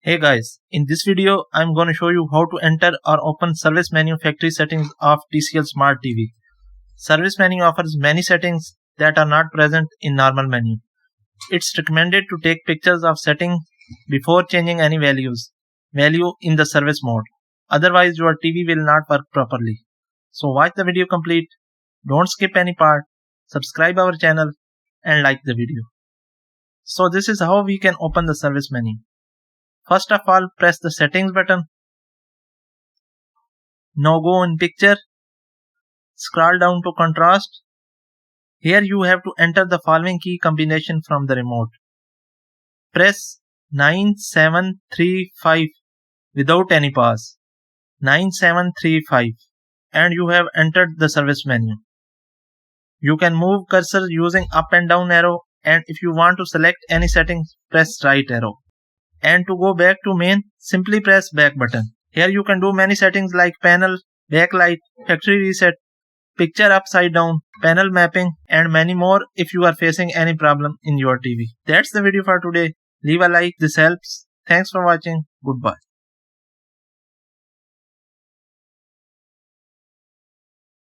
Hey guys, in this video I'm going to show you how to enter or open service menu factory settings of TCL Smart TV. Service menu offers many settings that are not present in normal menu. It's recommended to take pictures of settings before changing any value in the service mode. Otherwise your TV will not work properly. So watch the video complete, don't skip any part, subscribe our channel and like the video. So this is how we can open the service menu. First of all, press the settings button. Now go in picture. Scroll down to contrast. Here you have to enter the following key combination from the remote. Press 9735 without any pause. 9735 and you have entered the service menu. You can move cursor using up and down arrow, and if you want to select any settings, press right arrow. And to go back to main, simply press back button. Here you can do many settings like panel, backlight, factory reset, picture upside down, panel mapping and many more if you are facing any problem in your TV. That's the video for today. Leave a like, this helps. Thanks for watching. Goodbye.